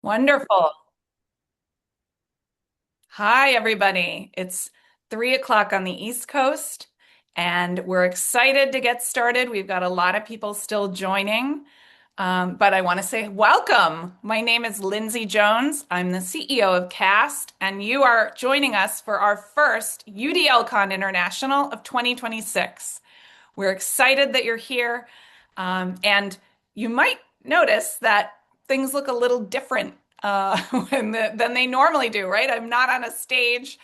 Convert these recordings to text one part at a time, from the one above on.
Wonderful. Hi, everybody. It's 3 o'clock on the East Coast, and we're excited to get started. We've got a lot of people still joining, but I want to say welcome. My name is Lindsay Jones. I'm the CEO of CAST, and you are joining us for our first UDLCon International of 2026. We're excited that you're here, and you might notice that things look a little different than they normally do, right? I'm not on a stage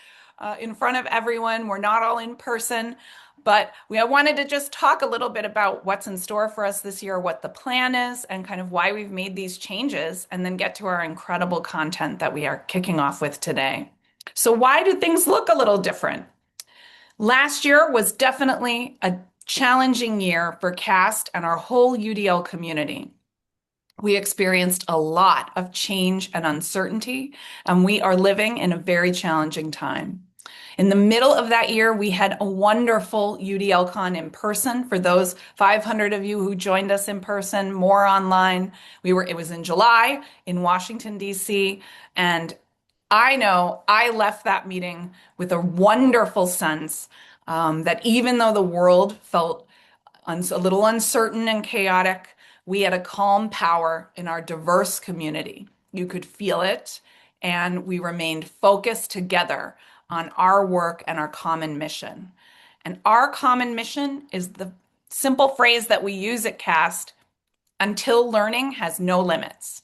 in front of everyone. We're not all in person, but I wanted to just talk a little bit about what's in store for us this year, what the plan is, and kind of why we've made these changes, and then get to our incredible content that we are kicking off with today. So, why do things look a little different? Last year was definitely a challenging year for CAST and our whole UDL community. We experienced a lot of change and uncertainty, and we are living in a very challenging time. In the middle of that year, we had a wonderful UDLCon in person. For those 500 of you who joined us in person, more online. It was in July in Washington, D.C., and I know I left that meeting with a wonderful sense that even though the world felt a little uncertain and chaotic, we had a calm power in our diverse community. You could feel it, and we remained focused together on our work and our common mission. And our common mission is the simple phrase that we use at CAST: until learning has no limits.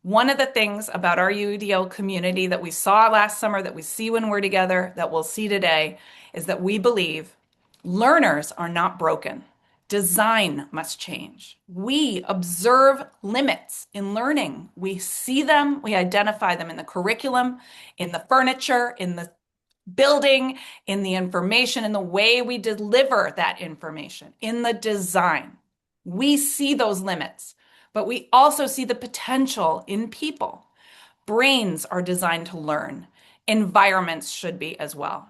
One of the things about our UDL community that we saw last summer, that we see when we're together, that we'll see today, is that we believe learners are not broken. Design must change. We observe limits in learning. We see them, we identify them in the curriculum, in the furniture, in the building, in the information, in the way we deliver that information, in the design. We see those limits, but we also see the potential in people. Brains are designed to learn. Environments should be as well.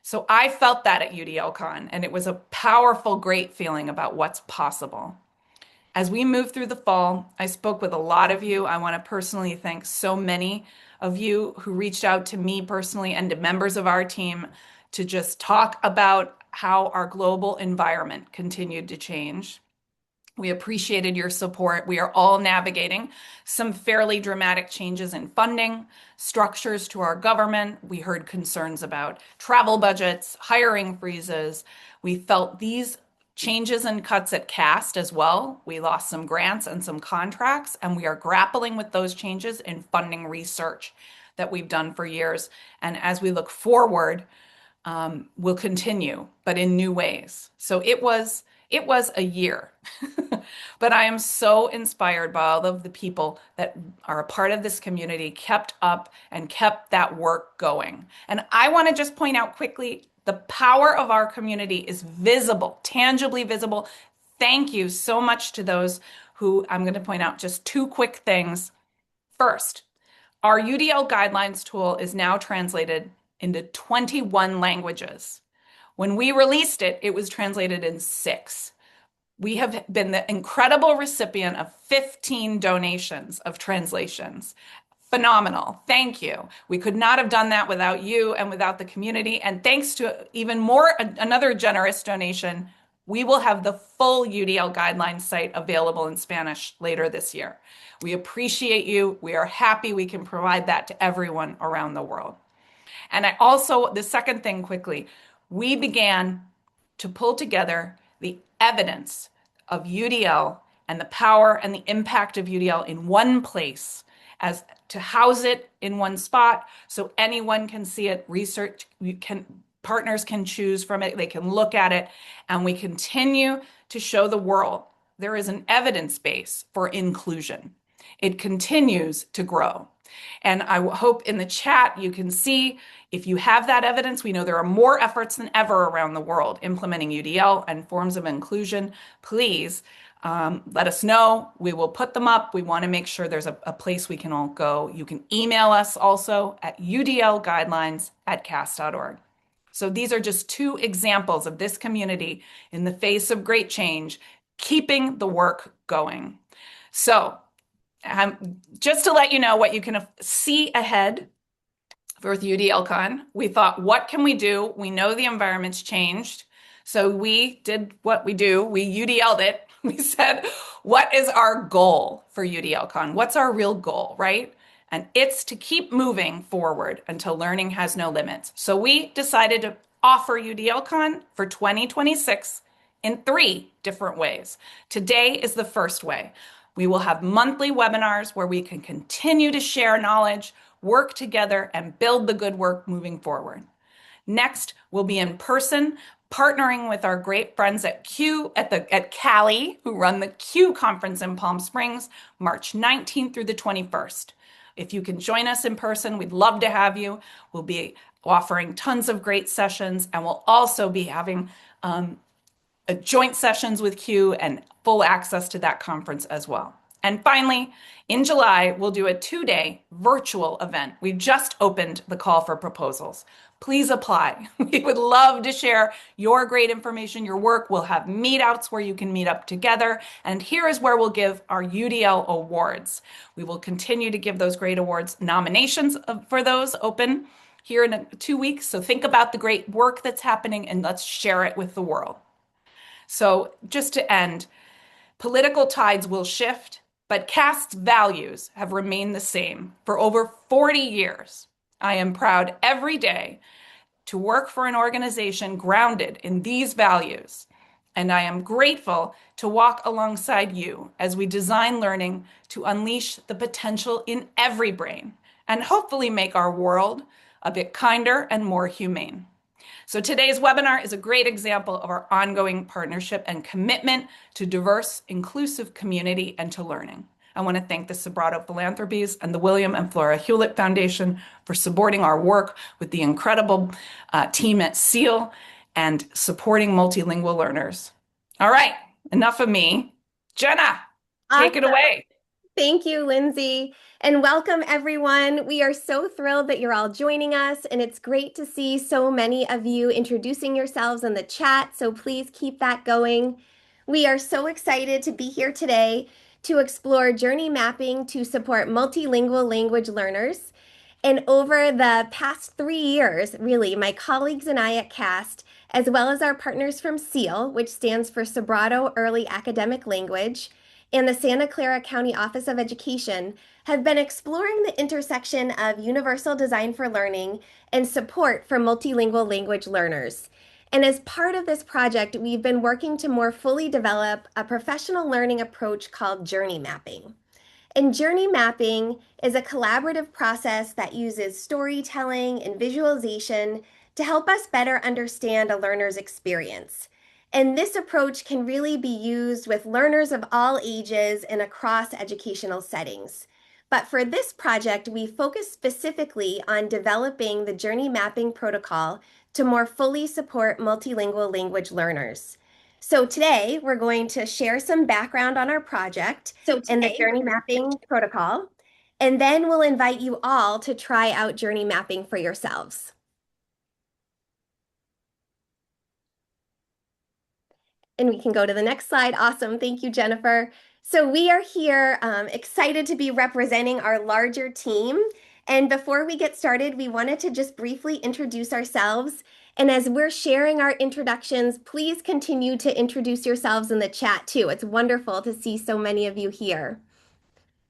So I felt that at UDLCon, and it was a powerful, great feeling about what's possible. As we move through the fall, I spoke with a lot of you. I want to personally thank so many of you who reached out to me personally and to members of our team to just talk about how our global environment continued to change. We appreciated your support. We are all navigating some fairly dramatic changes in funding, structures to our government. We heard concerns about travel budgets, hiring freezes. We felt these changes and cuts at CAST as well. We lost some grants and some contracts, and we are grappling with those changes in funding research that we've done for years. And as we look forward, we'll continue, but in new ways. So it was a year, but I am so inspired by all of the people that are a part of this community, kept up and kept that work going. And I want to just point out quickly, the power of our community is visible, tangibly visible. Thank you so much to those who I'm going to point out just two quick things. First, our UDL guidelines tool is now translated into 21 languages. When we released it, it was translated in 6. We have been the incredible recipient of 15 donations of translations. Phenomenal. Thank you. We could not have done that without you and without the community. And thanks to even more, another generous donation, we will have the full UDL guidelines site available in Spanish later this year. We appreciate you. We are happy we can provide that to everyone around the world. And the second thing quickly, we began to pull together the evidence of UDL and the power and the impact of UDL in one place, as to house it in one spot so anyone can see it, partners can choose from it, they can look at it, and we continue to show the world there is an evidence base for inclusion. It continues to grow. And I hope in the chat you can see, if you have that evidence, we know there are more efforts than ever around the world implementing UDL and forms of inclusion. Please let us know. We will put them up. We want to make sure there's a place we can all go. You can email us also at udlguidelines@cast.org. So these are just two examples of this community in the face of great change, keeping the work going. So Just to let you know what you can see ahead with UDLCon, we thought, what can we do? We know the environment's changed. So we did what we do. We UDL'd it. We said, what is our goal for UDLCon? What's our real goal, right? And it's to keep moving forward until learning has no limits. So we decided to offer UDLCon for 2026 in 3 different ways. Today is the first way. We will have monthly webinars where we can continue to share knowledge, work together, and build the good work moving forward. Next, we'll be in person, partnering with our great friends at Cali, who run the Q conference in Palm Springs, March 19th through the 21st. If you can join us in person, we'd love to have you. We'll be offering tons of great sessions, and we'll also be having joint sessions with Q and full access to that conference as well. And finally, in July, we'll do a 2-day virtual event. We've just opened the call for proposals. Please apply. We would love to share your great information, your work. We'll have meetouts where you can meet up together. And here is where we'll give our UDL awards. We will continue to give those great awards. Nominations for those open here in 2 weeks. So think about the great work that's happening and let's share it with the world. So just to end, political tides will shift, but CAST's values have remained the same for over 40 years. I am proud every day to work for an organization grounded in these values, and I am grateful to walk alongside you as we design learning to unleash the potential in every brain and hopefully make our world a bit kinder and more humane. So today's webinar is a great example of our ongoing partnership and commitment to diverse, inclusive community and to learning. I want to thank the Sobrato Philanthropies and the William and Flora Hewlett Foundation for supporting our work with the incredible team at SEAL and supporting multilingual learners. All right, enough of me. Jenna, take it away. Thank you, Lindsay, and welcome everyone. We are so thrilled that you're all joining us, and it's great to see so many of you introducing yourselves in the chat, so please keep that going. We are so excited to be here today to explore journey mapping to support multilingual language learners. And over the past 3 years, really, my colleagues and I at CAST, as well as our partners from SEAL, which stands for Sobrato Early Academic Language, and the Santa Clara County Office of Education, have been exploring the intersection of universal design for learning and support for multilingual language learners. And as part of this project, we've been working to more fully develop a professional learning approach called journey mapping. And journey mapping is a collaborative process that uses storytelling and visualization to help us better understand a learner's experience. And this approach can really be used with learners of all ages and across educational settings. But for this project, we focus specifically on developing the journey mapping protocol to more fully support multilingual language learners. So today, we're going to share some background on our project and the journey mapping protocol, and then we'll invite you all to try out journey mapping for yourselves. And we can go to the next slide. Awesome. Thank you, Jennifer. So we are here excited to be representing our larger team. And before we get started, we wanted to just briefly introduce ourselves. And as we're sharing our introductions, please continue to introduce yourselves in the chat too. It's wonderful to see so many of you here.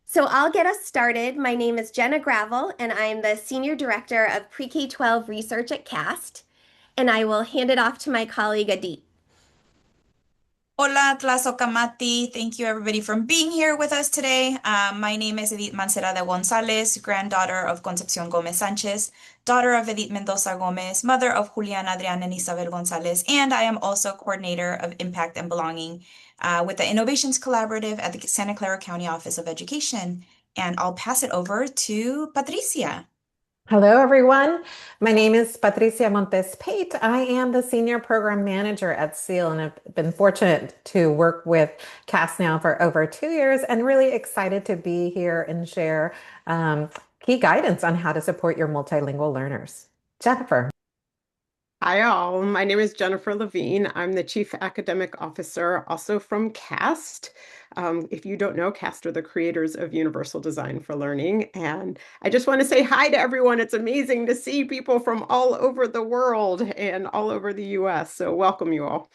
So I'll get us started. My name is Jenna Gravel, and I'm the Senior Director of Pre-K-12 Research at CAST. And I will hand it off to my colleague, Adit. Hola, Tlazokamati. Thank you everybody for being here with us today. My name is Edith Mancera Gonzalez, granddaughter of Concepcion Gomez Sanchez, daughter of Edith Mendoza Gomez, mother of Julian, Adrian, and Isabel Gonzalez, and I am also coordinator of Impact and Belonging with the Innovations Collaborative at the Santa Clara County Office of Education. And I'll pass it over to Patricia. Hello, everyone. My name is Patricia Montes Pate. I am the Senior Program Manager at SEAL, and I've been fortunate to work with CAST now for over 2 years and really excited to be here and share key guidance on how to support your multilingual learners. Jennifer. Hi, all. My name is Jennifer Levine. I'm the Chief Academic Officer, also from CAST. If you don't know, CAST are the creators of Universal Design for Learning. And I just want to say hi to everyone. It's amazing to see people from all over the world and all over the US. So welcome you all.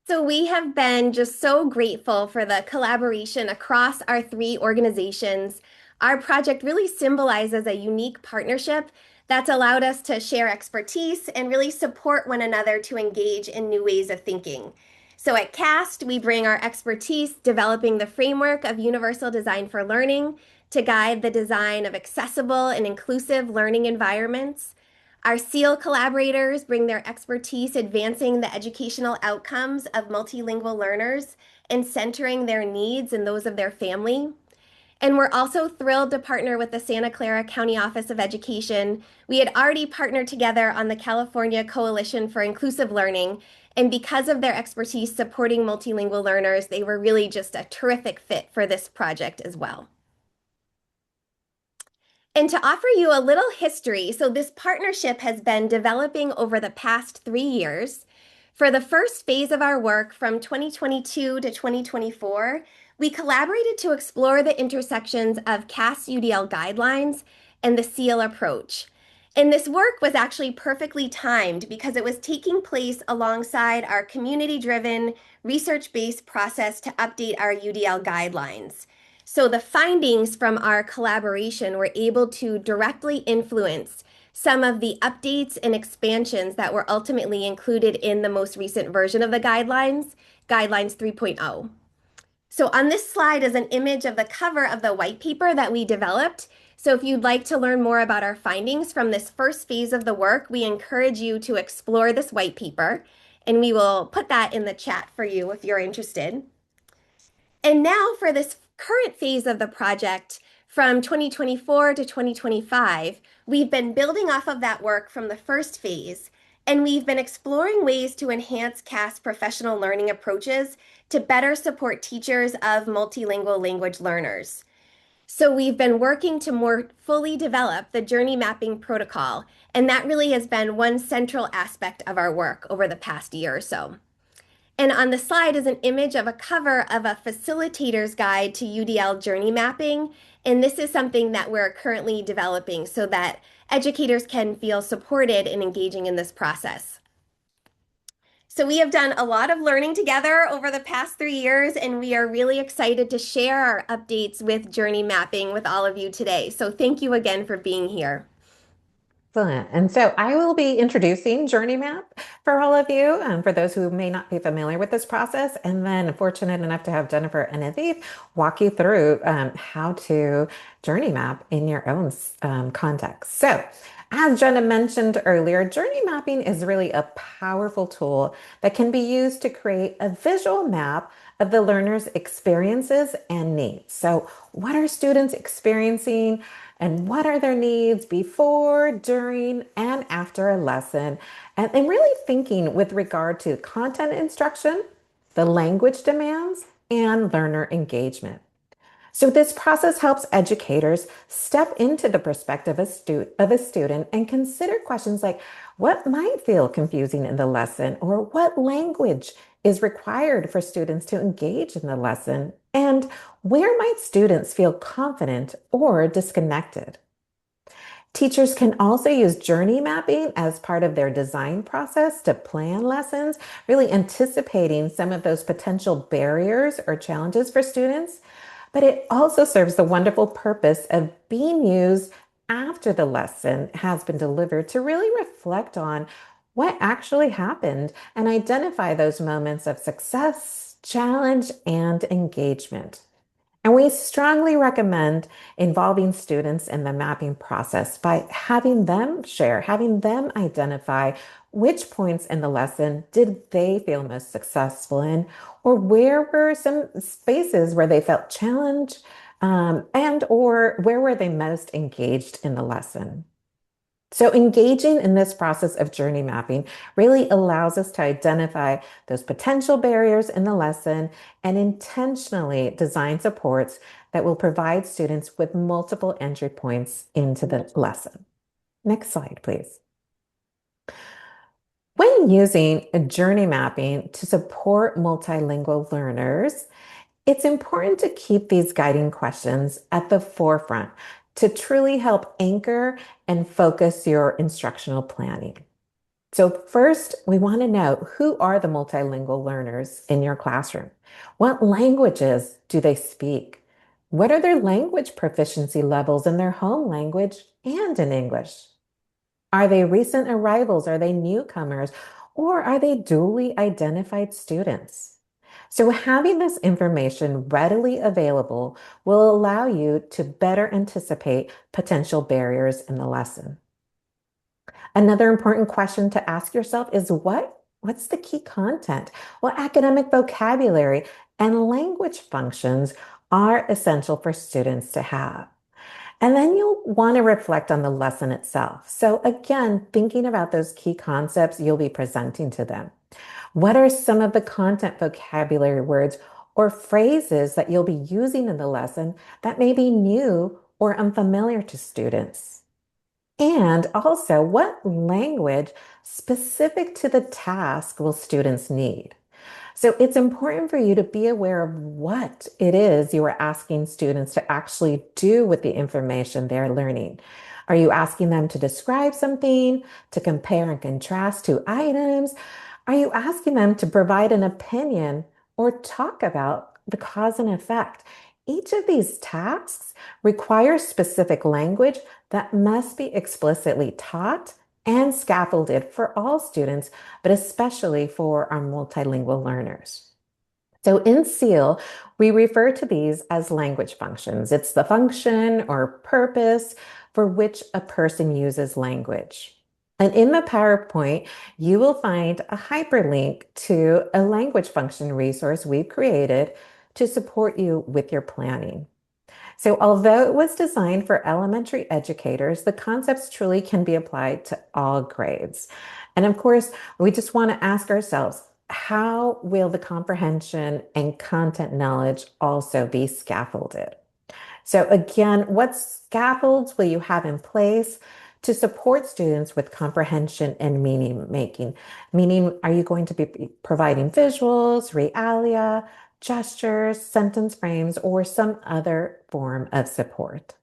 So we have been just so grateful for the collaboration across our three organizations. Our project really symbolizes a unique partnership that's allowed us to share expertise and really support one another to engage in new ways of thinking. So at CAST, we bring our expertise developing the framework of universal design for learning to guide the design of accessible and inclusive learning environments. Our SEAL collaborators bring their expertise advancing the educational outcomes of multilingual learners and centering their needs and those of their family. And we're also thrilled to partner with the Santa Clara County Office of Education. We had already partnered together on the California Coalition for Inclusive Learning, and because of their expertise supporting multilingual learners, they were really just a terrific fit for this project as well. And to offer you a little history, so this partnership has been developing over the past 3 years. For the first phase of our work from 2022 to 2024, we collaborated to explore the intersections of CAS UDL guidelines and the SEAL approach. And this work was actually perfectly timed because it was taking place alongside our community-driven, research-based process to update our UDL guidelines. So the findings from our collaboration were able to directly influence some of the updates and expansions that were ultimately included in the most recent version of the guidelines, Guidelines 3.0. So on this slide is an image of the cover of the white paper that we developed. So if you'd like to learn more about our findings from this first phase of the work, we encourage you to explore this white paper, and we will put that in the chat for you if you're interested. And now for this current phase of the project, from 2024 to 2025, we've been building off of that work from the first phase, and we've been exploring ways to enhance CAS professional learning approaches to better support teachers of multilingual language learners. So we've been working to more fully develop the journey mapping protocol, and that really has been one central aspect of our work over the past year or so. And on the slide is an image of a cover of a facilitator's guide to UDL journey mapping. And this is something that we're currently developing so that educators can feel supported in engaging in this process. So we have done a lot of learning together over the past 3 years, and we are really excited to share our updates with journey mapping with all of you today. So thank you again for being here. Excellent. And so I will be introducing Journey Map for all of you, for those who may not be familiar with this process, and then fortunate enough to have Jennifer and Aviv walk you through how to journey map in your own context. So as Jenna mentioned earlier, journey mapping is really a powerful tool that can be used to create a visual map of the learner's experiences and needs. So what are students experiencing? And what are their needs before, during, and after a lesson? And really thinking with regard to content instruction, the language demands, and learner engagement. So this process helps educators step into the perspective of a student and consider questions like what might feel confusing in the lesson, or what language is required for students to engage in the lesson, and where might students feel confident or disconnected. Teachers can also use journey mapping as part of their design process to plan lessons, really anticipating some of those potential barriers or challenges for students. But it also serves the wonderful purpose of being used after the lesson has been delivered to really reflect on what actually happened and identify those moments of success, challenge, and engagement. And we strongly recommend involving students in the mapping process by having them share, having them identify which points in the lesson did they feel most successful in, or where were some spaces where they felt challenged, and or where were they most engaged in the lesson. So engaging in this process of journey mapping really allows us to identify those potential barriers in the lesson and intentionally design supports that will provide students with multiple entry points into the lesson. Next slide, please. When using a journey mapping to support multilingual learners, it's important to keep these guiding questions at the forefront to truly help anchor and focus your instructional planning. So first, we want to know, who are the multilingual learners in your classroom? What languages do they speak? What are their language proficiency levels in their home language and in English? Are they recent arrivals? Are they newcomers? Or are they duly identified students? So having this information readily available will allow you to better anticipate potential barriers in the lesson. Another important question to ask yourself is, what's the key content? What academic vocabulary and language functions are essential for students to have? And then you'll want to reflect on the lesson itself. So again, thinking about those key concepts you'll be presenting to them. What are some of the content vocabulary words or phrases that you'll be using in the lesson that may be new or unfamiliar to students? And also, what language specific to the task will students need? So it's important for you to be aware of what it is you are asking students to actually do with the information they're learning. Are you asking them to describe something, to compare and contrast two items? Are you asking them to provide an opinion or talk about the cause and effect? Each of these tasks requires specific language that must be explicitly taught and scaffolded for all students, but especially for our multilingual learners. So in SEAL, we refer to these as language functions. It's the function or purpose for which a person uses language. And in the PowerPoint, you will find a hyperlink to a language function resource we've created to support you with your planning. So although it was designed for elementary educators, the concepts truly can be applied to all grades. And of course, we just want to ask ourselves, how will the comprehension and content knowledge also be scaffolded? So again, what scaffolds will you have in place to support students with comprehension and meaning making? Meaning, are you going to be providing visuals, realia, gestures, sentence frames, or some other form of support?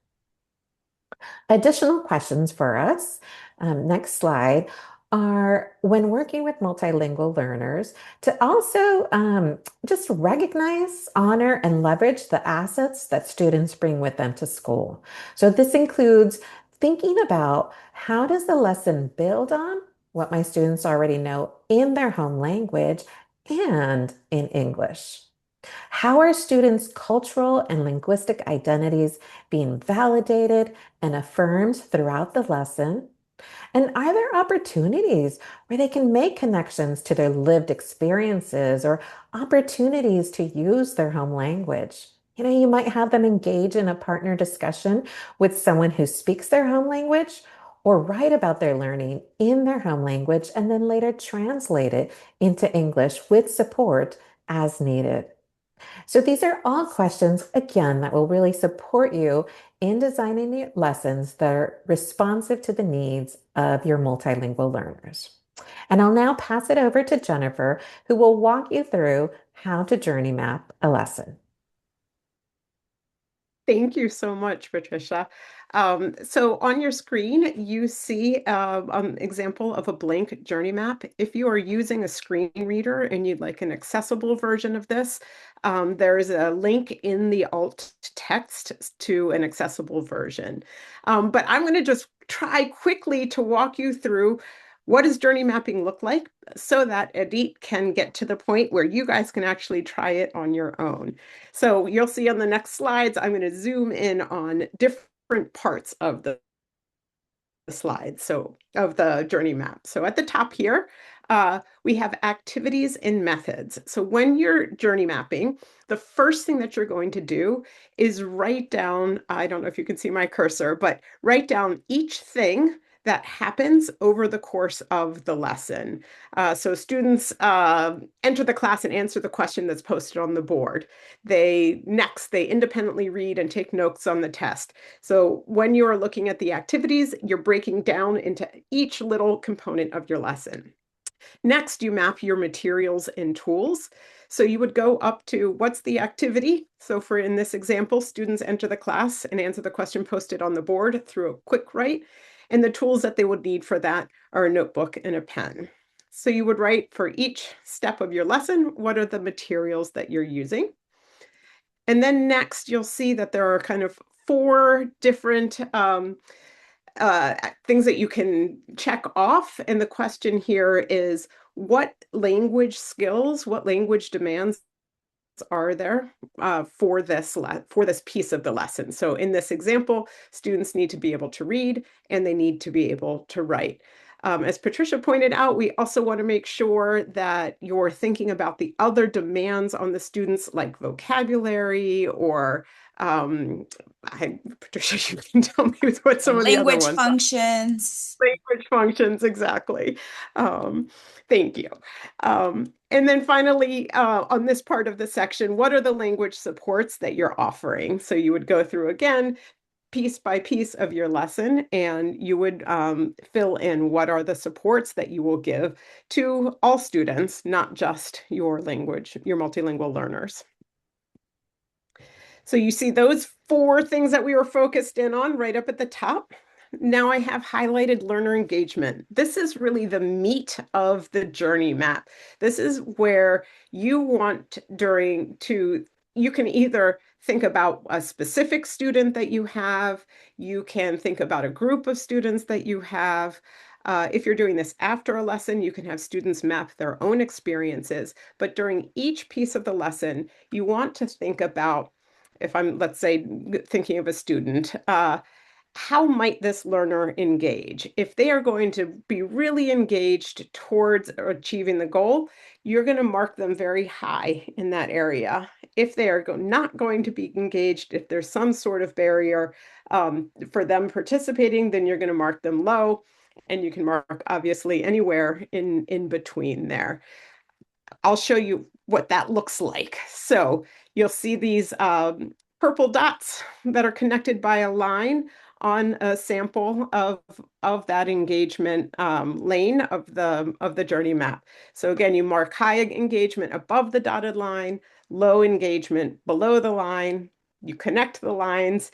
Additional questions for us, next slide, are when working with multilingual learners to also just recognize, honor, and leverage the assets that students bring with them to school. So this includes thinking about, how does the lesson build on what my students already know in their home language and in English? How are students' cultural and linguistic identities being validated and affirmed throughout the lesson? And are there opportunities where they can make connections to their lived experiences, or opportunities to use their home language? You might have them engage in a partner discussion with someone who speaks their home language, or write about their learning in their home language and then later translate it into English with support as needed. So these are all questions, again, that will really support you in designing your lessons that are responsive to the needs of your multilingual learners. And I'll now pass it over to Jennifer, who will walk you through how to journey map a lesson. Thank you so much, Patricia. So on your screen, you see an example of a blank journey map. If you are using a screen reader and you'd like an accessible version of this, there is a link in the alt text to an accessible version. But I'm going to just try quickly to walk you through, what does journey mapping look like, so that Edith can get to the point where you guys can actually try it on your own. So you'll see on the next slides, I'm going to zoom in on different parts of the slide, so of the journey map. So at the top here, we have activities and methods. So when you're journey mapping, the first thing that you're going to do is write down, I don't know if you can see my cursor, but write down each thing that happens over the course of the lesson. So students enter the class and answer the question that's posted on the board. They independently read and take notes on the test. So when you are looking at the activities, you're breaking down into each little component of your lesson. Next, you map your materials and tools. So you would go up to what's the activity? So for in this example, students enter the class and answer the question posted on the board through a quick write. And the tools that they would need for that are a notebook and a pen. So you would write for each step of your lesson, what are the materials that you're using? And then next, you'll see that there are kind of 4 different things that you can check off. And the question here is, what language skills, what language demands are there for this piece of the lesson? So in this example, students need to be able to read and they need to be able to write. As Patricia pointed out, we also want to make sure that you're thinking about the other demands on the students, like vocabulary or Patricia, you can tell me what some of the other Language ones are. functions. Language functions, exactly. Thank you. And then finally, on this part of the section, what are the language supports that you're offering? So you would go through again, piece by piece of your lesson, and you would fill in what are the supports that you will give to all students, not just your multilingual learners. So you see those 4 things that we were focused in on right up at the top. Now I have highlighted learner engagement. This is really the meat of the journey map. This is where you want you can either think about a specific student that you have, you can think about a group of students that you have. If you're doing this after a lesson, you can have students map their own experiences. But during each piece of the lesson, you want to think about, if I'm, let's say, thinking of a student, how might this learner engage? If they are going to be really engaged towards achieving the goal, you're going to mark them very high in that area. If they are not going to be engaged, if there's some sort of barrier for them participating, then you're going to mark them low. And you can mark, obviously, anywhere in between there. I'll show you what that looks like. So you'll see these purple dots that are connected by a line on a sample of that engagement lane of the journey map. So again, you mark high engagement above the dotted line, low engagement below the line. You connect the lines.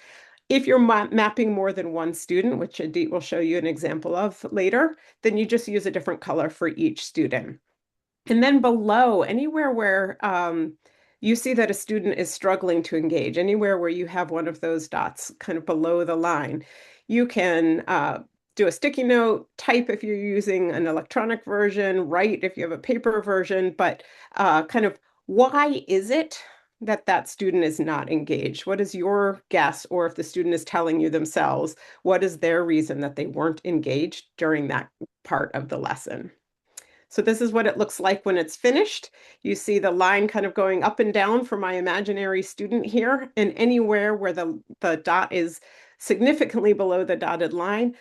If you're mapping more than one student, which Adit will show you an example of later, then you just use a different color for each student. And then below, anywhere where you see that a student is struggling to engage, anywhere where you have one of those dots kind of below the line, you can do a sticky note, type if you're using an electronic version, write if you have a paper version, but kind of why is it that that student is not engaged? What is your guess? Or if the student is telling you themselves, what is their reason that they weren't engaged during that part of the lesson? So this is what it looks like when it's finished. You see the line kind of going up and down for my imaginary student here, and anywhere where the dot is significantly below the dotted line,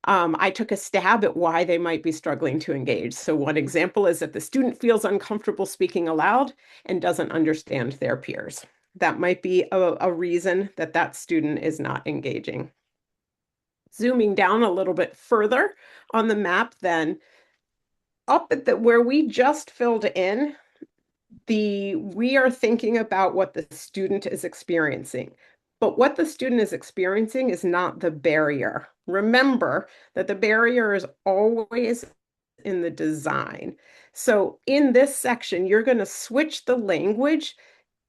I took a stab at why they might be struggling to engage. So one example is that the student feels uncomfortable speaking aloud and doesn't understand their peers. That might be a reason that that student is not engaging. Zooming down a little bit further on the map then, up at where we just filled in, we are thinking about what the student is experiencing. But what the student is experiencing is not the barrier. Remember that the barrier is always in the design. So in this section, you're going to switch the language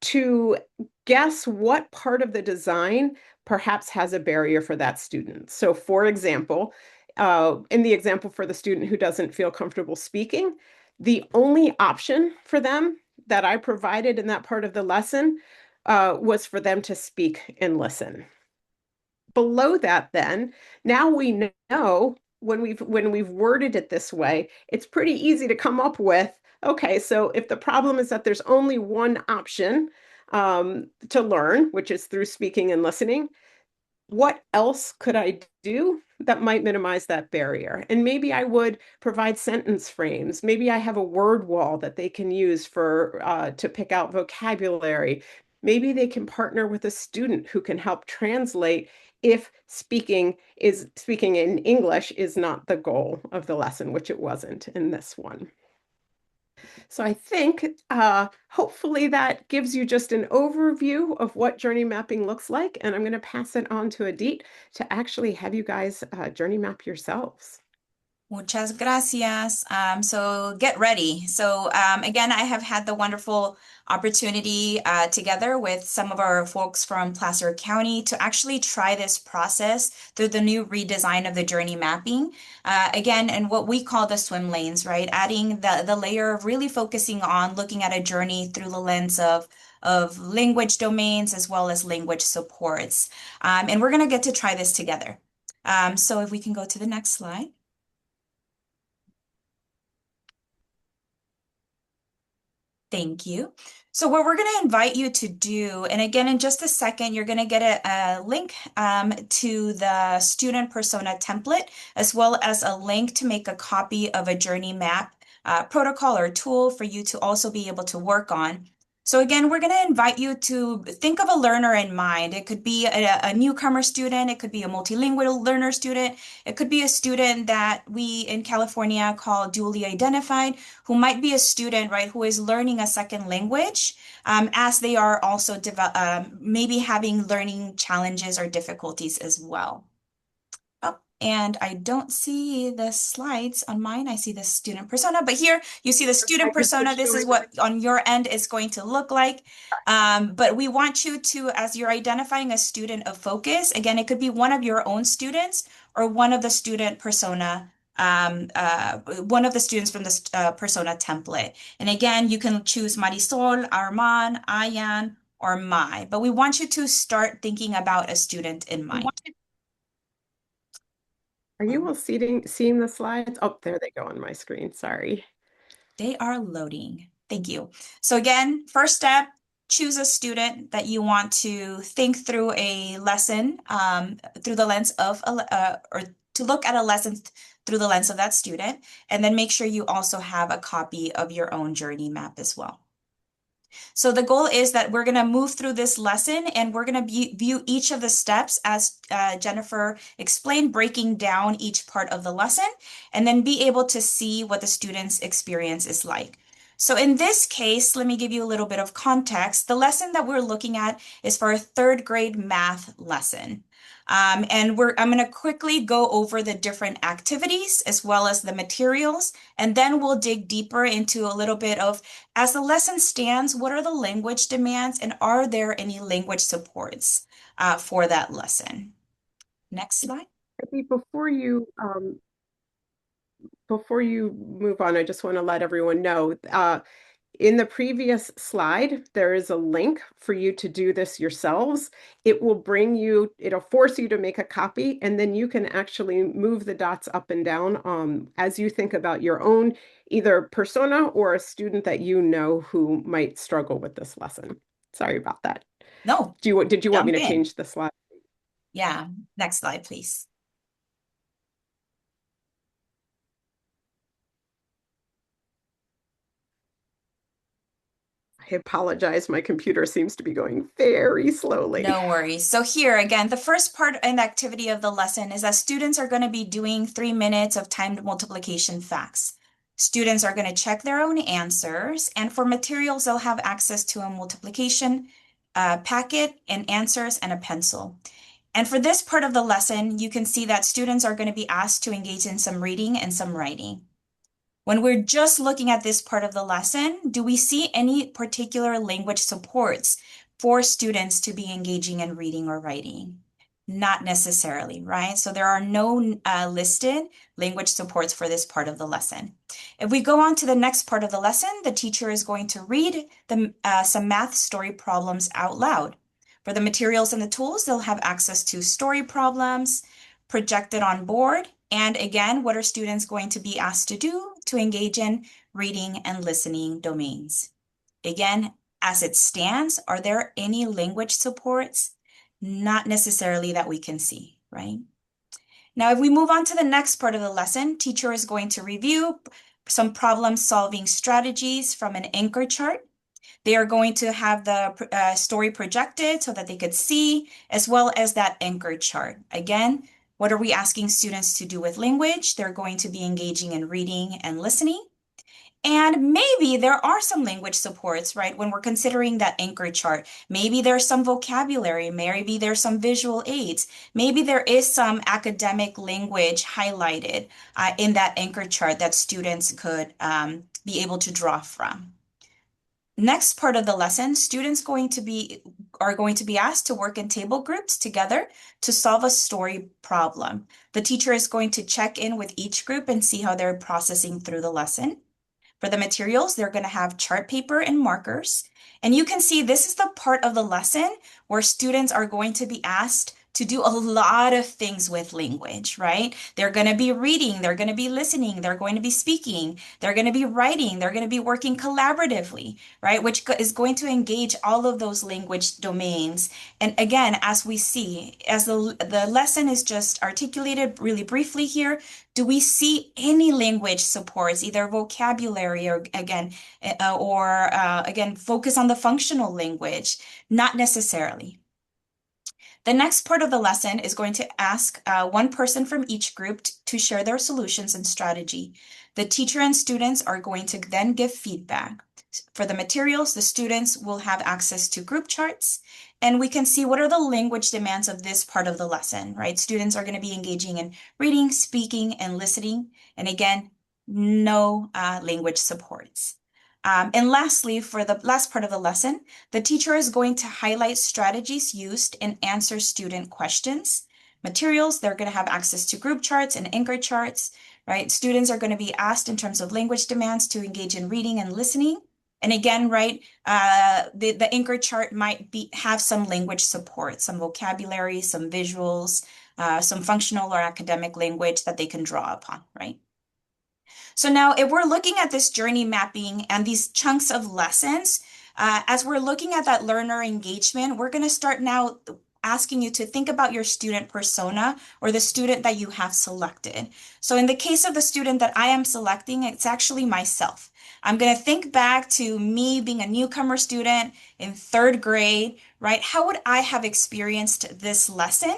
to guess what part of the design perhaps has a barrier for that student. So for example, in the example for the student who doesn't feel comfortable speaking, the only option for them that I provided in that part of the lesson was for them to speak and listen. Below that then, now we know when we've worded it this way, it's pretty easy to come up with, okay, so if the problem is that there's only one option to learn, which is through speaking and listening, what else could I do that might minimize that barrier? And maybe I would provide sentence frames. Maybe I have a word wall that they can use for to pick out vocabulary. Maybe they can partner with a student who can help translate if speaking in English is not the goal of the lesson, which it wasn't in this one. So I think hopefully that gives you just an overview of what journey mapping looks like. And I'm going to pass it on to Adit to actually have you guys journey map yourselves. Muchas gracias. So get ready. So again, I have had the wonderful opportunity together with some of our folks from Placer County to actually try this process through the new redesign of the journey mapping. Again, and what we call the swim lanes, right? Adding the layer of really focusing on looking at a journey through the lens of language domains as well as language supports. And we're going to get to try this together. So if we can go to the next slide. Thank you. So what we're going to invite you to do, and again, in just a second, you're going to get a link to the student persona template, as well as a link to make a copy of a journey map protocol or tool for you to also be able to work on. So again, we're going to invite you to think of a learner in mind. It could be a newcomer student. It could be a multilingual learner student. It could be a student that we in California call dually identified, who might be a student, right, who is learning a second language as they are also maybe having learning challenges or difficulties as well. And I don't see the slides on mine. I see the student persona, but here you see the student persona. This is what on your end is going to look like. But we want you to, as you're identifying a student of focus, again, it could be one of your own students or one of the student persona, one of the students from the persona template. And again, you can choose Marisol, Arman, Ayan, or Mai, but we want you to start thinking about a student in mind. Are you all seeing the slides? Oh, there they go on my screen. Sorry. They are loading. Thank you. So again, first step, choose a student that you want to think through a lesson through the lens of, or to look at a lesson through the lens of that student. And then make sure you also have a copy of your own journey map as well. So the goal is that we're going to move through this lesson and we're going to view each of the steps as Jennifer explained, breaking down each part of the lesson and then be able to see what the student's experience is like. So in this case, let me give you a little bit of context. The lesson that we're looking at is for a third grade math lesson. I'm going to quickly go over the different activities as well as the materials, and then we'll dig deeper into a little bit of, as the lesson stands, what are the language demands and are there any language supports for that lesson? Next slide. Before you move on, I just want to let everyone know in the previous slide, there is a link for you to do this yourselves. It'll force you to make a copy, and then you can actually move the dots up and down as you think about your own either persona or a student that you know who might struggle with this lesson. Sorry about that. No. Did you want me to change the slide? Yeah. Next slide, please. I apologize. My computer seems to be going very slowly. No worries. So here again, the first part and activity of the lesson is that students are going to be doing 3 minutes of timed multiplication facts. Students are going to check their own answers, and for materials, they'll have access to a multiplication packet and answers and a pencil. And for this part of the lesson, you can see that students are going to be asked to engage in some reading and some writing. When we're just looking at this part of the lesson, do we see any particular language supports for students to be engaging in reading or writing? Not necessarily, right? So there are no listed language supports for this part of the lesson. If we go on to the next part of the lesson, the teacher is going to read some math story problems out loud. For the materials and the tools, they'll have access to story problems projected on board. And again, what are students going to be asked to do to engage in reading and listening domains? Again, as it stands, are there any language supports not necessarily that we can see, right? Now, if we move on to the next part of the lesson, teacher is going to review some problem-solving strategies from an anchor chart. They are going to have the story projected so that they could see, as well as that anchor chart. Again, what are we asking students to do with language? They're going to be engaging in reading and listening. And maybe there are some language supports, right? When we're considering that anchor chart, maybe there's some vocabulary, maybe there's some visual aids, maybe there is some academic language highlighted in that anchor chart that students could be able to draw from. Next part of the lesson, students are going to be asked to work in table groups together to solve a story problem. The teacher is going to check in with each group and see how they're processing through the lesson. For the materials, they're going to have chart paper and markers. And you can see this is the part of the lesson where students are going to be asked to do a lot of things with language, right? They're going to be reading, they're going to be listening, they're going to be speaking, they're going to be writing, they're going to be working collaboratively, right? Which is going to engage all of those language domains. And again, as we see, as the lesson is just articulated really briefly here, do we see any language supports, either vocabulary or again, focus on the functional language? Not necessarily. The next part of the lesson is going to ask one person from each group to share their solutions and strategy. The teacher and students are going to then give feedback. For the materials, the students will have access to group charts, and we can see what are the language demands of this part of the lesson, right? Students are going to be engaging in reading, speaking, and listening. And again, no language supports. And lastly, for the last part of the lesson, the teacher is going to highlight strategies used and answer student questions. Materials, they're going to have access to group charts and anchor charts, right? Students are going to be asked in terms of language demands to engage in reading and listening. And again, right, the anchor chart might have some language support, some vocabulary, some visuals, some functional or academic language that they can draw upon, right? So now if we're looking at this journey mapping and these chunks of lessons, as we're looking at that learner engagement, we're going to start now asking you to think about your student persona or the student that you have selected. So in the case of the student that I am selecting, it's actually myself. I'm going to think back to me being a newcomer student in third grade, right? How would I have experienced this lesson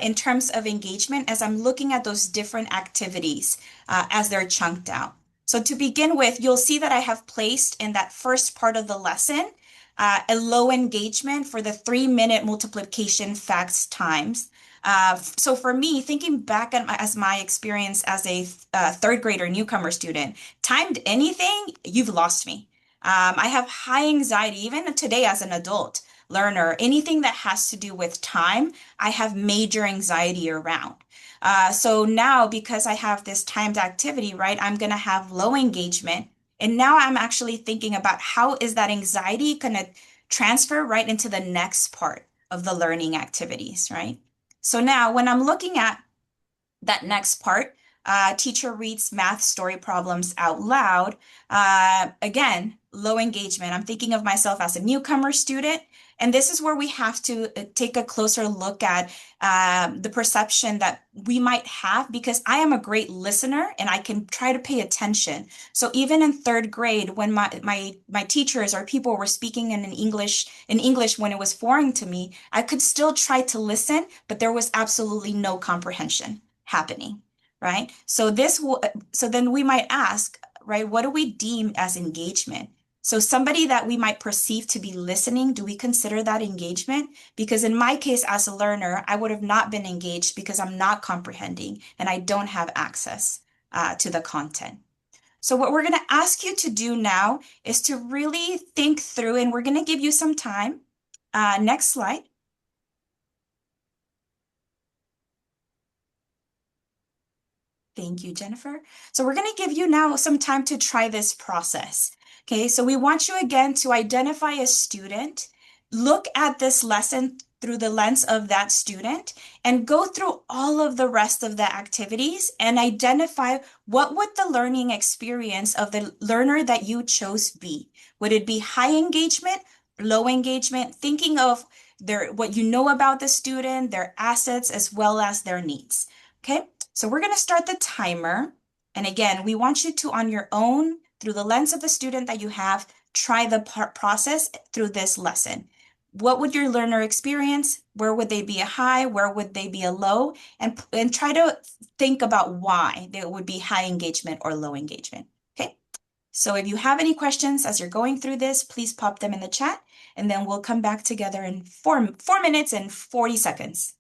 in terms of engagement as I'm looking at those different activities as they're chunked out? So to begin with, you'll see that I have placed in that first part of the lesson a low engagement for the 3-minute multiplication facts times. So for me, thinking back as my experience as a third grader newcomer student, timed anything, you've lost me. I have high anxiety, even today as an adult learner, anything that has to do with time, I have major anxiety around. So now because I have this timed activity, right, I'm going to have low engagement. And now I'm actually thinking about how is that anxiety going to transfer right into the next part of the learning activities, right? So now when I'm looking at that next part, teacher reads math story problems out loud. Again, low engagement. I'm thinking of myself as a newcomer student. And this is where we have to take a closer look at the perception that we might have, because I am a great listener and I can try to pay attention. So even in third grade, when my teachers or people were speaking in English when it was foreign to me, I could still try to listen, but there was absolutely no comprehension happening, right? So then we might ask, right, what do we deem as engagement? So somebody that we might perceive to be listening, do we consider that engagement? Because in my case as a learner, I would have not been engaged because I'm not comprehending and I don't have access to the content. So what we're going to ask you to do now is to really think through, and we're going to give you some time. Next slide. Thank you, Jennifer. So we're going to give you now some time to try this process. Okay, so we want you again to identify a student, look at this lesson through the lens of that student, and go through all of the rest of the activities and identify what would the learning experience of the learner that you chose be. Would it be high engagement, low engagement? Thinking of what you know about the student, their assets, as well as their needs. Okay, so we're going to start the timer. And again, we want you to, on your own, through the lens of the student that you have, try the process through this lesson. What would your learner experience? Where would they be a high? Where would they be a low? And try to think about why there would be high engagement or low engagement. Okay, so if you have any questions as you're going through this, please pop them in the chat, and then we'll come back together in 4 minutes and 40 seconds.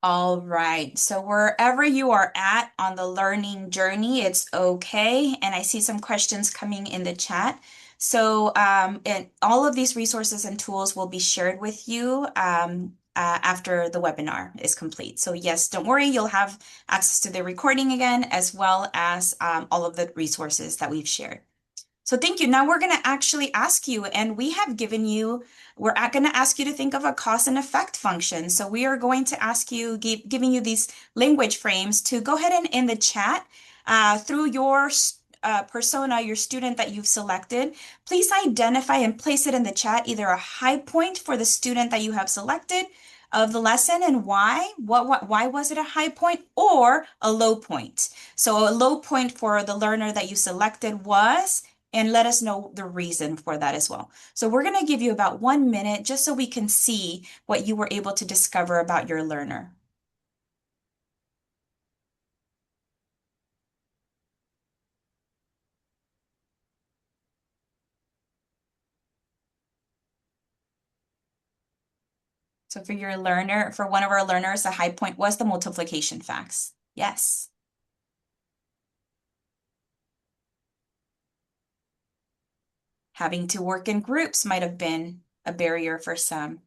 All right. So wherever you are at on the learning journey, it's okay. And I see some questions coming in the chat. So and all of these resources and tools will be shared with you after the webinar is complete. So yes, don't worry, you'll have access to the recording again, as well as all of the resources that we've shared. So thank you. Now we're going to actually ask you, and we have given you, we're going to ask you to think of a cause and effect function. So we are going to ask you, giving you these language frames to go ahead and in the chat through your persona, your student that you've selected, please identify and place it in the chat, either a high point for the student that you have selected of the lesson and why, why was it a high point, or a low point. So a low point for the learner that you selected was, and let us know the reason for that as well. So we're going to give you about 1 minute just so we can see what you were able to discover about your learner. So for your learner, for one of our learners, the high point was the multiplication facts. Yes. Having to work in groups might have been a barrier for some.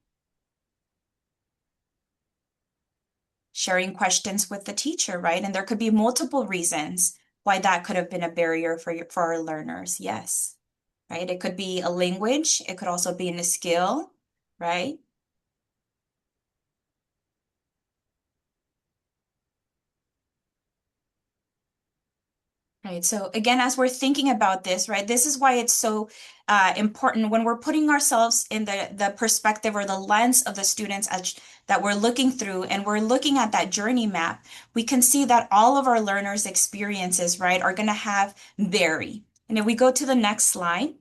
Sharing questions with the teacher, right? And there could be multiple reasons why that could have been a barrier for our learners. Yes, right? It could be a language. It could also be in a skill, right? Right. So again, as we're thinking about this, right, this is why it's so important when we're putting ourselves in the perspective or the lens of the students that we're looking through, and we're looking at that journey map, we can see that all of our learners' experiences, right, are going to have vary. And if we go to the next slide,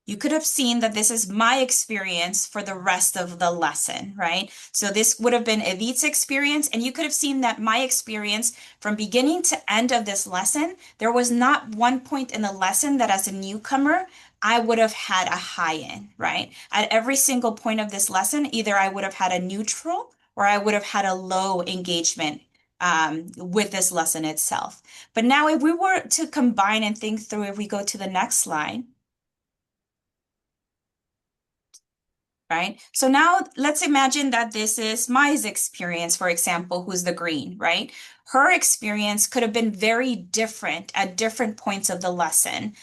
you could have seen that this is my experience for the rest of the lesson, right? So this would have been Edith's experience, and you could have seen that my experience from beginning to end of this lesson, there was not one point in the lesson that as a newcomer, I would have had a high in, right? At every single point of this lesson, either I would have had a neutral or I would have had a low engagement with this lesson itself. But now if we were to combine and think through, if we go to the next slide, right? So now let's imagine that this is Mai's experience, for example, who's the green, right? Her experience could have been very different at different points of the lesson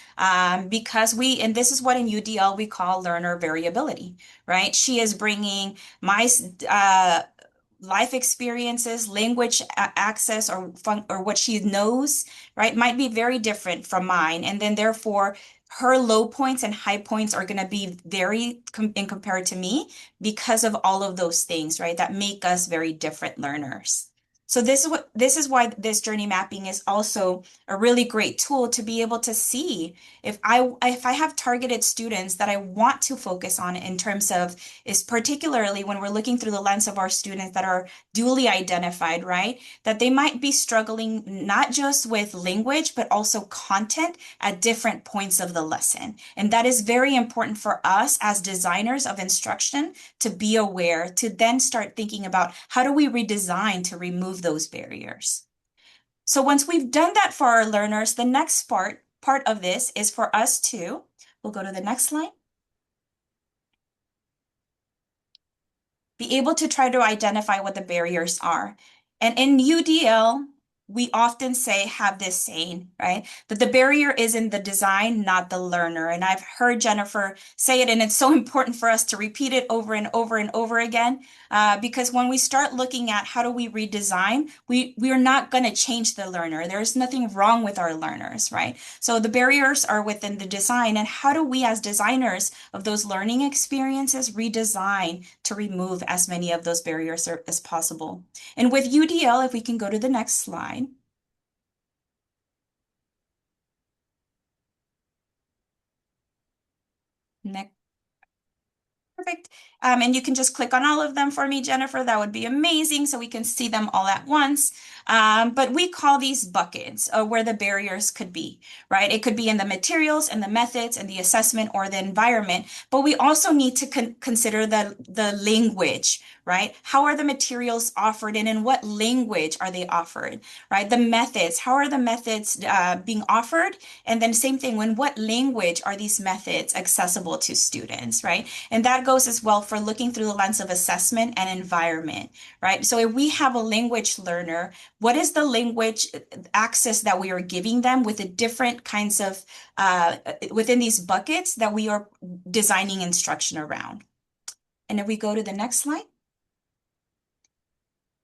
because and this is what in UDL we call learner variability, right? She is bringing Mai's life experiences, language access, or what she knows, right, might be very different from mine. And then therefore, her low points and high points are going to be very in compared to me because of all of those things, right, that make us very different learners. So this is why this journey mapping is also a really great tool to be able to see if I have targeted students that I want to focus on in terms of, is particularly when we're looking through the lens of our students that are dually identified, right? That they might be struggling not just with language, but also content at different points of the lesson. And that is very important for us as designers of instruction to be aware, to then start thinking about how do we redesign to remove those barriers. So once we've done that for our learners, the next part of this is for us to, we'll go to the next slide, be able to try to identify what the barriers are. And in UDL, we often have this saying, right? That the barrier is in the design, not the learner. And I've heard Jennifer say it, and it's so important for us to repeat it over and over and over again, because when we start looking at how do we redesign, we are not going to change the learner. There's nothing wrong with our learners, right? So the barriers are within the design, and how do we as designers of those learning experiences redesign to remove as many of those barriers as possible. And with UDL, if we can go to the next slide. Next. perfect. And you can just click on all of them for me, Jennifer. That would be amazing so we can see them all at once. But we call these buckets where the barriers could be, right? It could be in the materials and the methods and the assessment or the environment, but we also need to consider the language, right? How are the materials offered and in what language are they offered, right? The methods, how are the methods being offered? And then same thing, in what language are these methods accessible to students, right? And that goes as well for looking through the lens of assessment and environment, right? So if we have a language learner, what is the language access that we are giving them with the different kinds of, within these buckets that we are designing instruction around? And if we go to the next slide.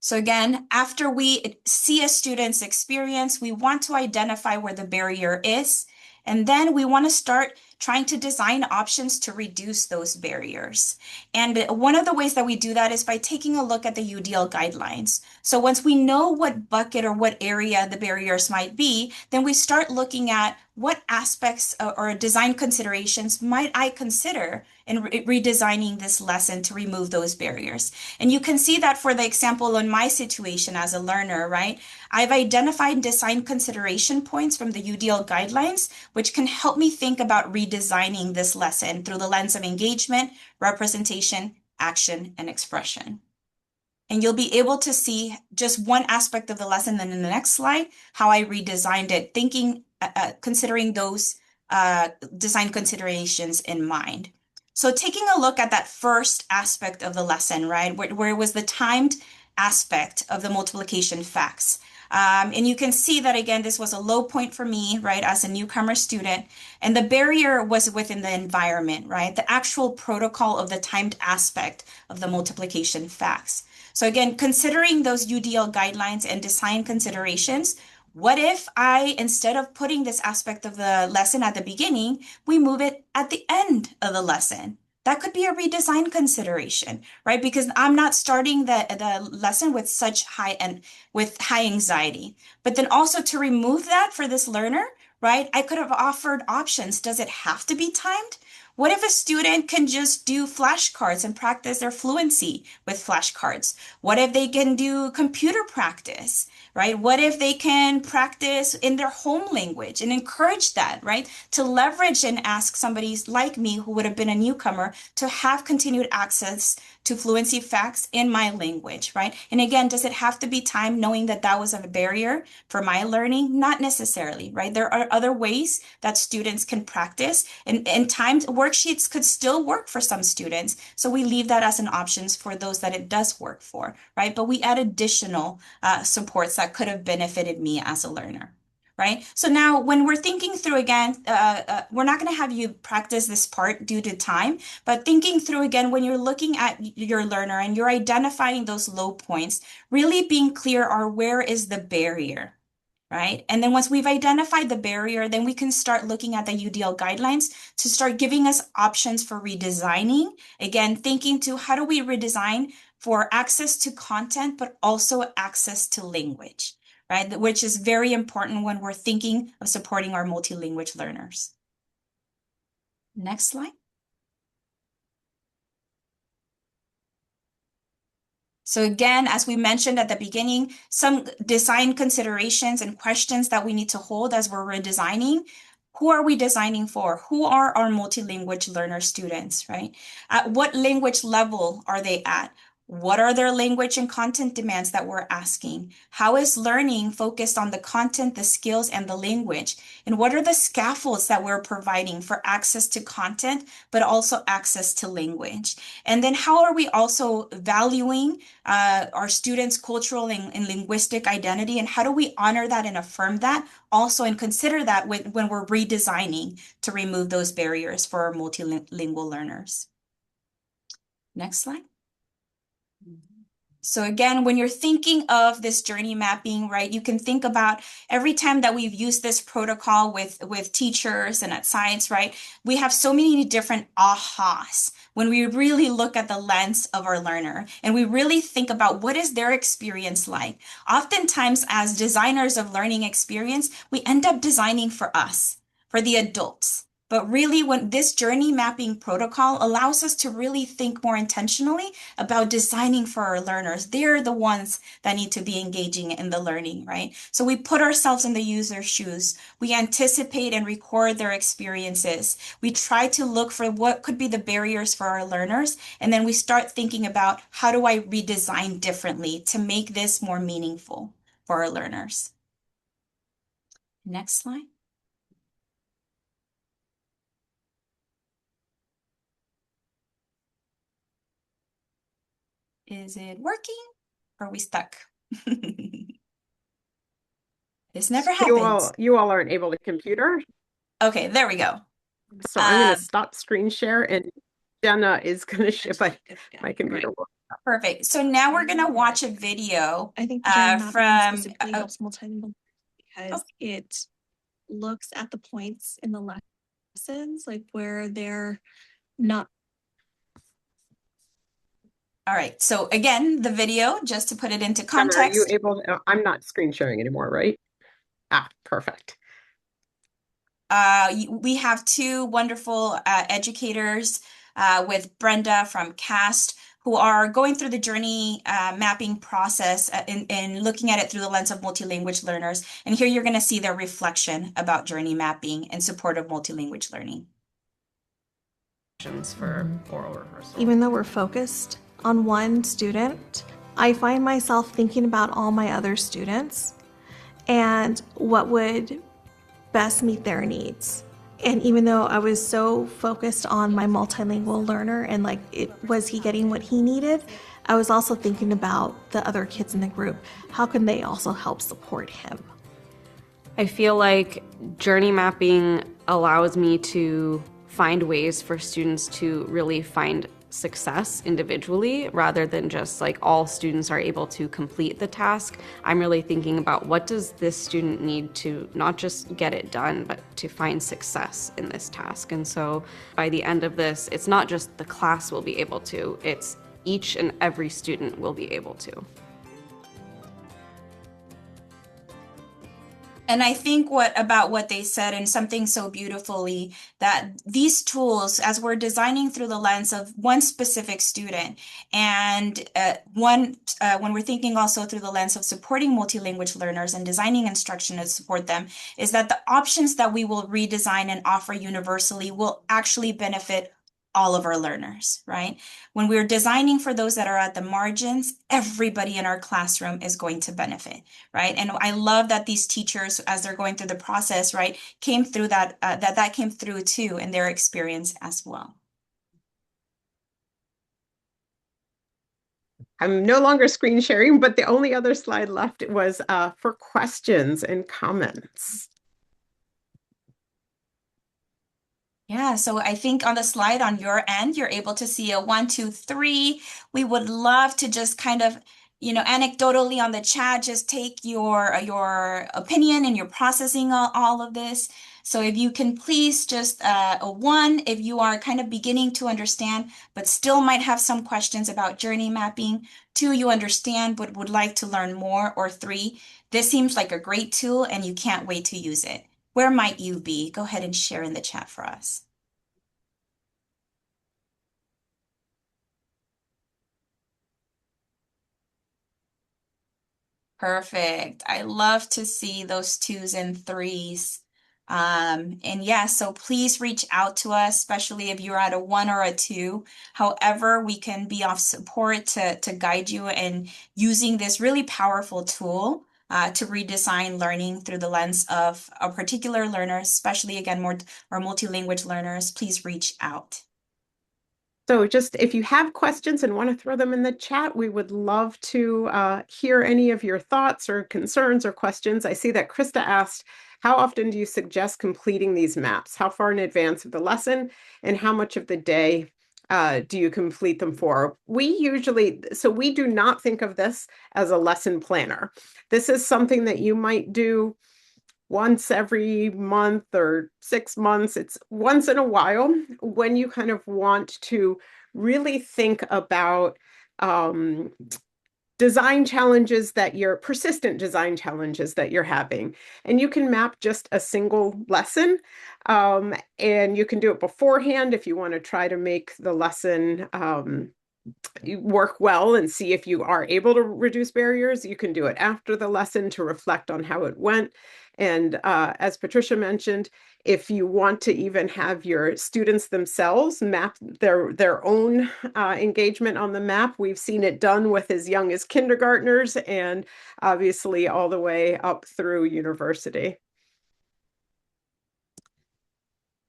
So again, after we see a student's experience, we want to identify where the barrier is, and then we want to start trying to design options to reduce those barriers. And one of the ways that we do that is by taking a look at the UDL guidelines. So once we know what bucket or what area the barriers might be, then we start looking at what aspects or design considerations might I consider in redesigning this lesson to remove those barriers. And you can see that for the example in my situation as a learner, right? I've identified design consideration points from the UDL guidelines, which can help me think about redesigning this lesson through the lens of engagement, representation, action, and expression. And you'll be able to see just one aspect of the lesson then in the next slide, how I redesigned it, thinking, considering those design considerations in mind. So taking a look at that first aspect of the lesson, right, where it was the timed aspect of the multiplication facts. And you can see that, again, this was a low point for me, right, as a newcomer student. And the barrier was within the environment, right, the actual protocol of the timed aspect of the multiplication facts. So again, considering those UDL guidelines and design considerations, what if I, instead of putting this aspect of the lesson at the beginning, we move it at the end of the lesson? That could be a redesign consideration, right? Because I'm not starting the lesson with such high anxiety. But then also to remove that for this learner, right? I could have offered options. Does it have to be timed? What if a student can just do flashcards and practice their fluency with flashcards? What if they can do computer practice, right? What if they can practice in their home language and encourage that, right? To leverage and ask somebody like me who would have been a newcomer to have continued access to fluency facts in my language, right? And again, does it have to be time knowing that that was a barrier for my learning? Not necessarily, right? There are other ways that students can practice, and timed worksheets could still work for some students. So we leave that as an option for those that it does work for, right? But we add additional supports that could have benefited me as a learner. Right? So now when we're thinking through again, we're not going to have you practice this part due to time, but thinking through again, when you're looking at your learner and you're identifying those low points, really being clear on where is the barrier, right? And then once we've identified the barrier, then we can start looking at the UDL guidelines to start giving us options for redesigning. Again, thinking to how do we redesign for access to content, but also access to language, right? Which is very important when we're thinking of supporting our multilingual learners. Next slide. So again, as we mentioned at the beginning, some design considerations and questions that we need to hold as we're redesigning. Who are we designing for? Who are our multilingual learner students, right? At what language level are they at? What are their language and content demands that we're asking? How is learning focused on the content, the skills, and the language? And what are the scaffolds that we're providing for access to content, but also access to language? And then how are we also valuing our students' cultural and linguistic identity? And how do we honor that and affirm that also and consider that when we're redesigning to remove those barriers for our multilingual learners? Next slide. So again, when you're thinking of this journey mapping, right, you can think about every time that we've used this protocol with teachers and at science, right, we have so many different ahas when we really look at the lens of our learner and we really think about what is their experience like. Oftentimes, as designers of learning experience, we end up designing for us, for the adults. But really, when this journey mapping protocol allows us to really think more intentionally about designing for our learners. They're the ones that need to be engaging in the learning, right? So we put ourselves in the user's shoes. We anticipate and record their experiences. We try to look for what could be the barriers for our learners. And then we start thinking about how do I redesign differently to make this more meaningful for our learners. Next slide. Is it working? Or are we stuck? This never happens. You all aren't able to computer. Okay, there we go. So I'm going to stop screen share and Jenna is going to share my computer. Perfect. So now we're going to watch a video I think journey mapping from specifically helps multilingual because it looks at the points in the lessons, like where they're not. All right. So again, the video, just to put it into Jenna, are you context. able to, I'm not screen sharing anymore, right? Ah, perfect. We have two wonderful educators with Brenda from CAST who are going through the journey mapping process in looking at it through the lens of multilanguage learners. And here you're going to see their reflection about journey mapping in support of multilanguage learning. For oral rehearsal. Even though we're focused on one student, I find myself thinking about all my other students and what would best meet their needs. And even though I was so focused on my multilingual learner and like was he getting what he needed, I was also thinking about the other kids in the group. How can they also help support him? I feel like journey mapping allows me to find ways for students to really find success individually rather than just like all students are able to complete the task. I'm really thinking about what does this student need to not just get it done, but to find success in this task. And so by the end of this, it's not just the class will be able to, it's each and every student will be able to. And I think what they said and something so beautifully that these tools, as we're designing through the lens of one specific student and when we're thinking also through the lens of supporting multilanguage learners and designing instruction to support them, is that the options that we will redesign and offer universally will actually benefit all of our learners, right? When we're designing for those that are at the margins, everybody in our classroom is going to benefit, right? And I love that these teachers, as they're going through the process, right, came through that came through too in their experience as well. I'm no longer screen sharing, but the only other slide left was for questions and comments. Yeah, so I think on the slide on your end, you're able to see a 1, 2, 3. We would love to just kind of, anecdotally on the chat, just take your opinion and your processing all of this. So if you can please just a 1 if you are kind of beginning to understand, but still might have some questions about journey mapping. 2, you understand but would like to learn more. Or 3, this seems like a great tool and you can't wait to use it. Where might you be? Go ahead and share in the chat for us. Perfect. I love to see those 2s and 3s. And yeah, so please reach out to us, especially if you're at a 1 or a 2. However, we can be of support to guide you in using this really powerful tool to redesign learning through the lens of a particular learner, especially again, more our multilanguage learners. Please reach out. So just if you have questions and want to throw them in the chat, we would love to hear any of your thoughts or concerns or questions. I see that Krista asked, how often do you suggest completing these maps? How far in advance of the lesson and how much of the day do you complete them for? We do not think of this as a lesson planner. This is something that you might do once every month or 6 months. It's once in a while when you kind of want to really think about design challenges that you're persistent design challenges that you're having. And you can map just a single lesson. And you can do it beforehand if you want to try to make the lesson work well and see if you are able to reduce barriers. You can do it after the lesson to reflect on how it went. And as Patricia mentioned, if you want to even have your students themselves map their own engagement on the map, we've seen it done with as young as kindergartners and obviously all the way up through university.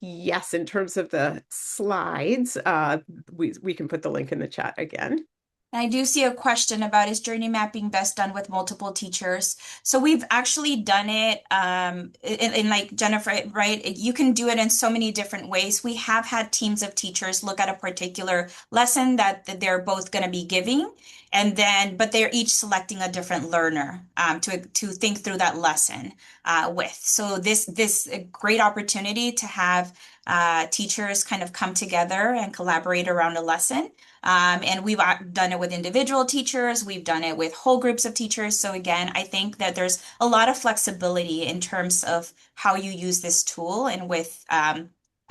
Yes, in terms of the slides, we can put the link in the chat again. And I do see a question about, is journey mapping best done with multiple teachers? So we've actually done it in like Jennifer, right? You can do it in so many different ways. We have had teams of teachers look at a particular lesson that they're both going to be giving, and then, but they're each selecting a different learner to think through that lesson with. So this a great opportunity to have teachers kind of come together and collaborate around a lesson. And we've done it with individual teachers, we've done it with whole groups of teachers. So again, I think that there's a lot of flexibility in terms of how you use this tool and with at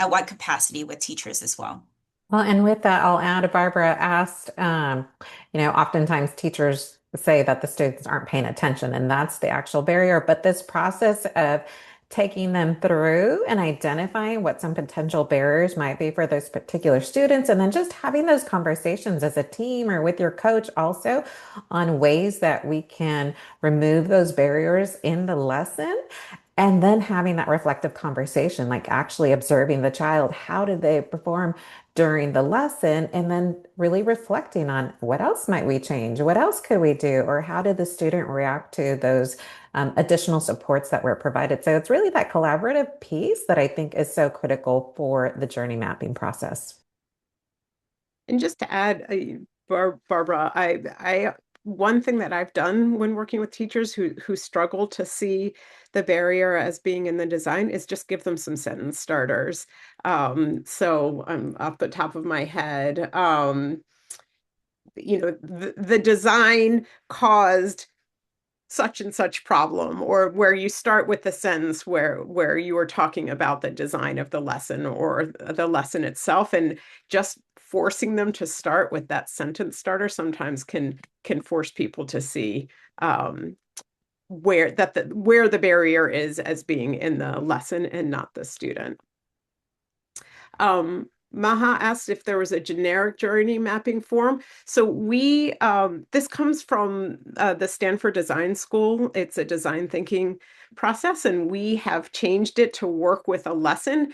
what capacity with teachers as well. Well, and with that, I'll add, Barbara asked, oftentimes teachers say that the students aren't paying attention, and that's the actual barrier. But this process of taking them through and identifying what some potential barriers might be for those particular students, and then just having those conversations as a team or with your coach also on ways that we can remove those barriers in the lesson. And then having that reflective conversation, like actually observing the child, how did they perform during the lesson? And then really reflecting on what else might we change? What else could we do? Or how did the student react to those additional supports that were provided? So it's really that collaborative piece that I think is so critical for the journey mapping process. And just to add, Barbara, I one thing that I've done when working with teachers who struggle to see the barrier as being in the design is just give them some sentence starters. So off the top of my head, the design caused such and such problem, or where you start with the sentence where you are talking about the design of the lesson or the lesson itself, and just forcing them to start with that sentence starter sometimes can force people to see where the barrier is as being in the lesson and not the student. Maha asked if there was a generic journey mapping form. So this comes from the Stanford Design School. It's a design thinking process, and we have changed it to work with a lesson.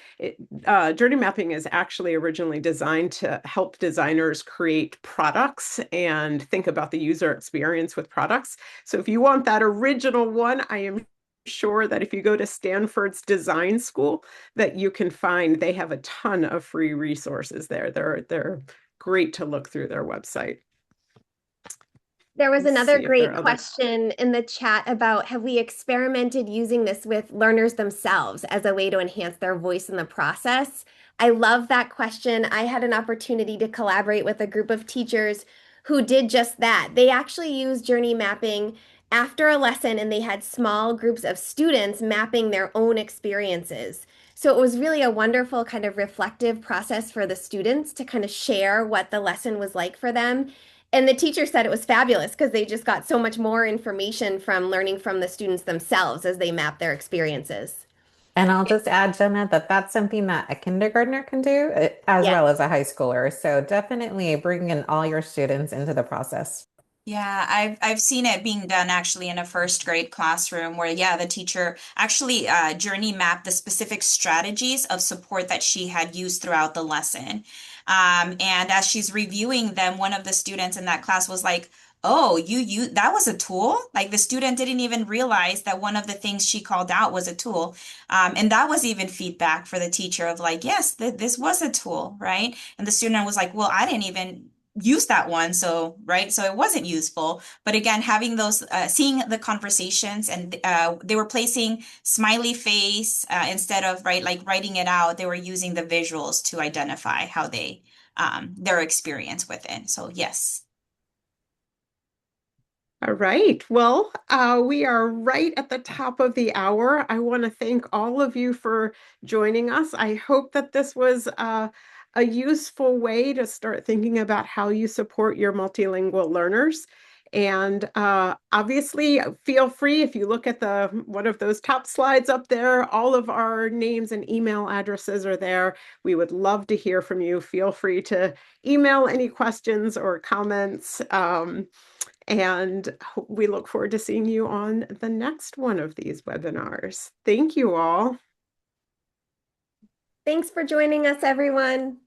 Journey mapping is actually originally designed to help designers create products and think about the user experience with products. So if you want that original one, I am sure that if you go to Stanford's design school, that you can find they have a ton of free resources there. They're great to look through their website. There was another great question in the chat about, have we experimented using this with learners themselves as a way to enhance their voice in the process? I love that question. I had an opportunity to collaborate with a group of teachers who did just that. They actually used journey mapping after a lesson, and they had small groups of students mapping their own experiences. So it was really a wonderful kind of reflective process for the students to kind of share what the lesson was like for them. And the teacher said it was fabulous because they just got so much more information from learning from the students themselves as they map their experiences. And I'll just add, Jenna, that that's something that a kindergartner can do as well as a high schooler. So definitely bring in all your students into the process. Yeah, I've seen it being done actually in a first grade classroom where, yeah, the teacher actually journey mapped the specific strategies of support that she had used throughout the lesson. And as she's reviewing them, one of the students in that class was like, "Oh, that was a tool?" Like the student didn't even realize that one of the things she called out was a tool. And that was even feedback for the teacher of like, yes, this was a tool, right? And the student was like, "Well, I didn't even use that one, so right, so it wasn't useful." But again, having those seeing the conversations, and they were placing smiley face instead of like writing it out. They were using the visuals to identify how they their experience with it. So yes. All right. Well, we are right at the top of the hour. I want to thank all of you for joining us. I hope that this was a useful way to start thinking about how you support your multilingual learners. And obviously, feel free if you look at the one of those top slides up there, all of our names and email addresses are there. We would love to hear from you. Feel free to email any questions or comments. And we look forward to seeing you on the next one of these webinars. Thank you all. Thanks for joining us, everyone.